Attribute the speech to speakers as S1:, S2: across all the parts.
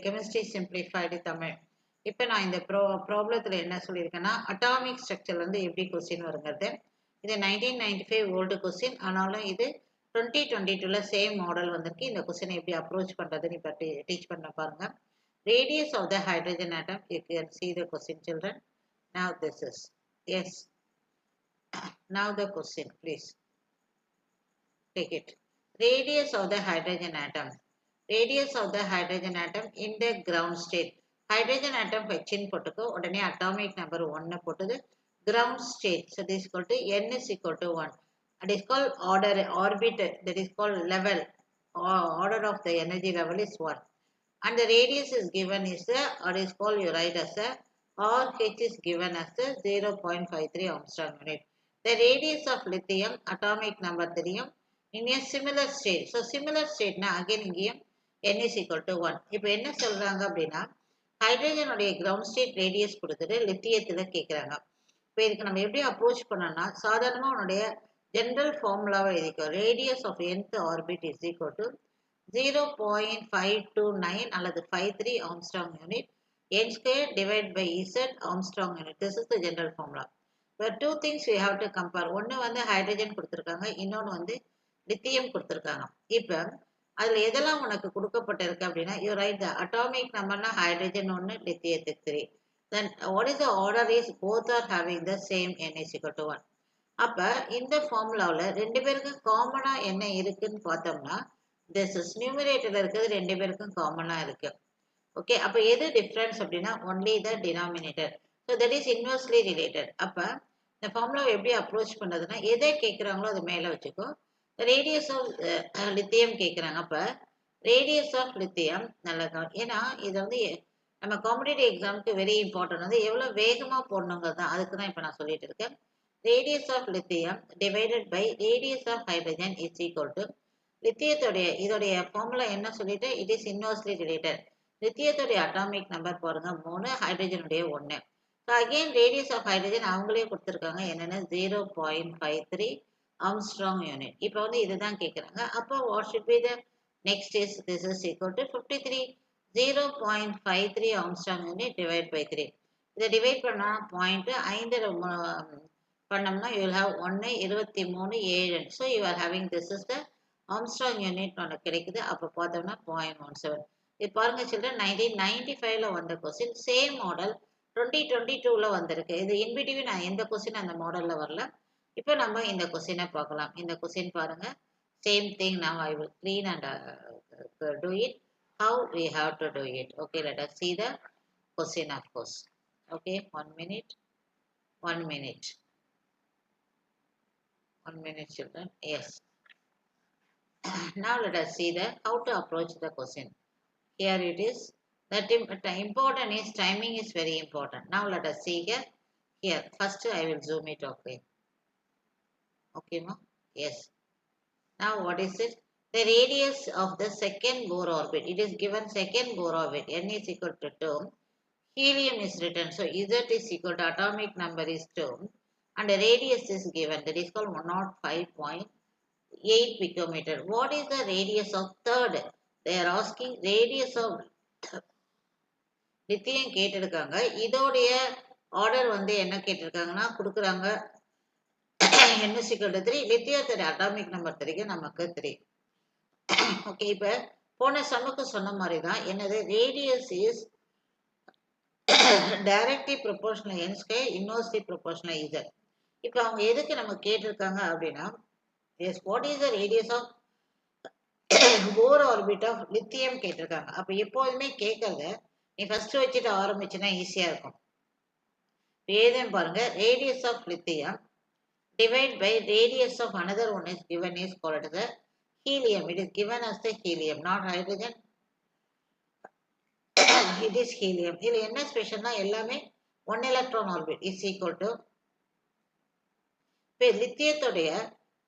S1: chemistry simplified Tamil. இப்போ நான் இந்த ப்ராப்ளத்தில் என்ன சொல்லியிருக்கேன்னா அட்டாமிக் ஸ்ட்ரக்சர் வந்து எப்படி கொஸ்டின் வருங்கிறது. இது 1995 ஓல்டு கொஸ்டின், ஆனாலும் இது 2022 சேம் மாடல் வந்திருக்கு. இந்த கொஸ்டினை எப்படி அப்ரோச் பண்ணுறதுன்னு இப்போ டீச் பண்ண பாருங்க. Radius of the hydrogen atom, you can see the question, children. Now this is, yes. Now the question, please take it. Radius of the hydrogen atom. Radius of the hydrogen atom in the ground state. Hydrogen atom H போட்டுக்கோ, உடனே atomic number 1 போட்டது ground state. So this is equal to n is equal to 1. That is called orbit, that is called level. Order of the energy level is 1. And the radius is given is the, or is called, you write as a, RH is given as the 0.53 Armstrong unit. The radius of lithium, atomic number 3, in a similar state. So similar state na again இங்கேயும் n is equal to 1. இப்போ என்ன சொல்றாங்க அப்படின்னா hydrogen உடைய ground state radius கொடுத்துட்டு லித்தியத்துல கேட்குறாங்க. இப்போ இதுக்கு நம்ம எப்படி அப்ரோச் பண்ணோம்னா சாதாரணமாக உன்னுடைய ஜென்ரல் ஃபார்முலாவை எழுதிக்கோ. Radius of nth orbit is equal to 0.529 அல்லது 53 Armstrong unit, n square divided by z Armstrong unit. This is the general formula. There are two things we have to compare. ஒன்று வந்து hydrogen கொடுத்துருக்காங்க, இன்னொன்று வந்து lithium கொடுத்துருக்காங்க. இப்போ அதில் எதெல்லாம் உனக்கு கொடுக்கப்பட்டிருக்கு அப்படின்னா யூ ரைட் த அட்டாமிக் நம்பர்னா ஹைட்ரஜன் 1, லித்தியத்துக்கு 3. Then what is the order is both are having the same n is equal to 1. அப்போ இந்த ஃபார்முலாவில் ரெண்டு பேருக்கும் காமனாக என்ன இருக்குன்னு பார்த்தோம்னா this is நியூமரேட்டரில் இருக்கிறது ரெண்டு பேருக்கும் காமனாக இருக்கு. ஓகே, அப்போ எது டிஃப்ரென்ஸ் அப்படின்னா only the denominator. So that is inversely related. அப்போ இந்த ஃபார்முலாவை எப்படி அப்ரோச் பண்ணுறதுன்னா எதை கேட்குறாங்களோ அது மேலே வச்சுக்கோ. ரேடியஸ் ஆஃப் லித்தியம் கேட்குறாங்க. அப்போ ரேடியஸ் ஆஃப் லித்தியம் நல்லா, ஏன்னா இது வந்து நம்ம காம்படிட்டிவ் எக்ஸாமுக்கு வெரி இம்பார்ட்டன்ட், வந்து எவ்வளோ வேகமாக போடணுங்கிறது தான். அதுக்கு தான் இப்போ நான் சொல்லிட்டு இருக்கேன். Radius of lithium divided by radius of hydrogen is equal to லித்தியத்துடைய இதோடைய ஃபார்முலா என்ன சொல்லிட்டு இட் இஸ் இன்வெர்ஸ்லி ரிலேட்டட். லித்தியத்துடைய அட்டாமிக் நம்பர் பாருங்க 3, ஹைட்ரஜனுடைய 1. So again radius of hydrogen அவங்களே கொடுத்துருக்காங்க என்னென்ன 0.53 Armstrong unit. இப்போ வந்து இதுதான் கேட்குறாங்க. அப்போ what should be the next is this is equal to 53 0.53 Armstrong unit divide by 3. இதை டிவைட் பண்ணால் 0.5 பண்ணோம்னா you will have 1 23 7. So you are having this is the Armstrong unit ஒன்று கிடைக்குது. அப்போ பார்த்தோம்னா 0.17. இது பாருங்க சில்ட்ரன் 1995 வந்த கொஸ்டின், சேம் மாடல் 2022 வந்திருக்கு. இது இன்பிட்வீன் நான் எந்த கொஸ்டின் அந்த மாடலில் வரல. இப்போ நம்ம இந்த கொஸ்டினை பார்க்கலாம். இந்த கொஸ்டின் பாருங்க, same thing. now I will clean and do it how we have to do it. Okay, let us see the question of course. Okay, 1 minute children. Yes. Now let us see the how to approach the question. Here it is. That important is timing is very important. Now let us see here. Here first I will zoom it. Okay ma? Yes. Now what is it? The radius of the second Bohr orbit. It is given second Bohr orbit. N is equal to 2. Helium is written. So Z is equal to atomic number is 2. And the radius is given. That is called 105.8 picometer. What is the radius of third? They are asking radius of lithium கேட்டிருக்காங்க. இதோடைய order வந்து என்ன கேட்டிருக்காங்கன்னா கொடுக்குறாங்க n is equal to 3. லித்தியத்தோட atomic number 3 நமக்கு 3. Okay, இப்போ போன சம்முக்கு சொன்ன மாதிரி தான் என்னது radius is directly proportional n square, inversely proportional z. இப்போ அவங்க எதுக்கு நம்ம கேட்டிருக்காங்க அப்படின்னா yes what is the radius of Bohr orbit of lithium கேட்டிருக்காங்க. அப்போ எப்போதுமே கேட்கறத நீ ஃபர்ஸ்ட் வச்சுட்டு ஆரம்பிச்சுன்னா ஈஸியாக இருக்கும். ஏதுன்னு பாருங்க, radius of lithium divide by radius of another one is given is called the helium. It is given as the helium, not hydrogen. It is helium. இதில் என்ன ஸ்பெஷல்னா எல்லாமே 1 electron orbit is equal to, இப்போ லித்தியத்துடைய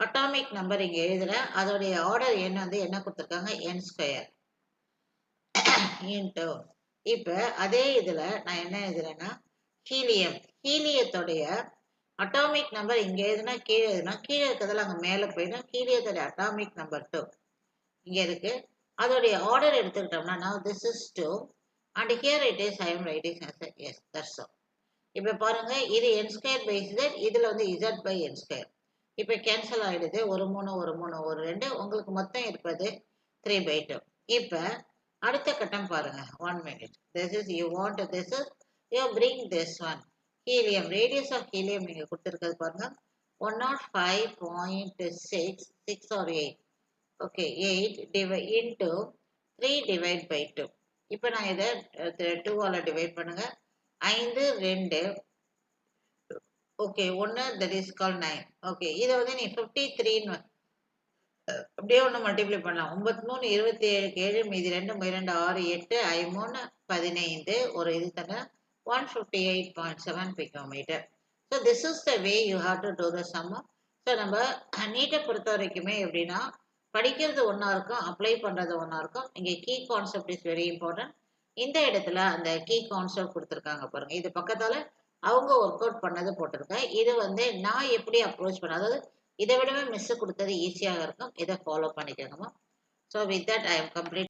S1: atomic number இங்கே எழுதுகிறேன், அதோடைய order என்ன வந்து என்ன கொடுத்துருக்காங்க n ஸ்கொயர் இன்ட்டு. இப்போ அதே இதில் நான் என்ன எழுதுறேன்னா ஹீலியம். ஹீலியத்துடைய அட்டாமிக் நம்பர் இங்கே எதுனா கீழே இருக்கிறதுல அங்கே மேலே போயிடும். ஹீலியத்தோட அட்டாமிக் நம்பர் 2 இங்கே இருக்கு. அதோடைய ஆர்டர் எடுத்துக்கிட்டோம்னா now this is 2 and here it is I am writing as a yes, that's all. இப்போ பாருங்க இது n ஸ்கொயர் பை z, இதில் வந்து z பை n ஸ்கொயர். இப்போ கேன்சல் ஆகிடுது, ஒரு 3 ஒரு 3 ஒரு 2, உங்களுக்கு மொத்தம் இருப்பது 3/2. இப்போ அடுத்த கட்டம் பாருங்க, 1 minute. This is you want, this is you bring this one. Helium, radius of helium நீங்கள் கொடுத்துருக்கிறது பாருங்க 105.6 6 or 8. Okay 8 divide into 3 divide by 2. இப்போ நான் இதை 2ஆல் டிவைட் பண்ணுங்க. 5 2 okay 1 that is called 9. Okay இதை வந்து நீ 53 அப்படியே ஒன்று மல்டிப்ளை பண்ணலாம். 9 3 27 7 மீதி 2 2 6 8 3 15 ஒரு இது தங்க 158.7 picometre. So this is the way you have to do the sum. So நம்ம நீட்டை பொறுத்த வரைக்குமே எப்படின்னா படிக்கிறது ஒன்றா இருக்கும், அப்ளை பண்ணுறது ஒன்றா இருக்கும். இங்கே key concept is very important. இந்த இடத்துல அந்த கீ கான்செப்ட் கொடுத்துருக்காங்க பாருங்க, இது பக்கத்தால் அவங்க ஒர்க் அவுட் பண்ணது போட்டிருக்கேன். இது வந்து நான் எப்படி அப்ரோச் பண்ண, அதாவது இதை விடவே மிஸ் கொடுத்தது ஈஸியாக இருக்கும். இதை ஃபாலோ பண்ணிக்கோங்கம்மா. So with that I am complete.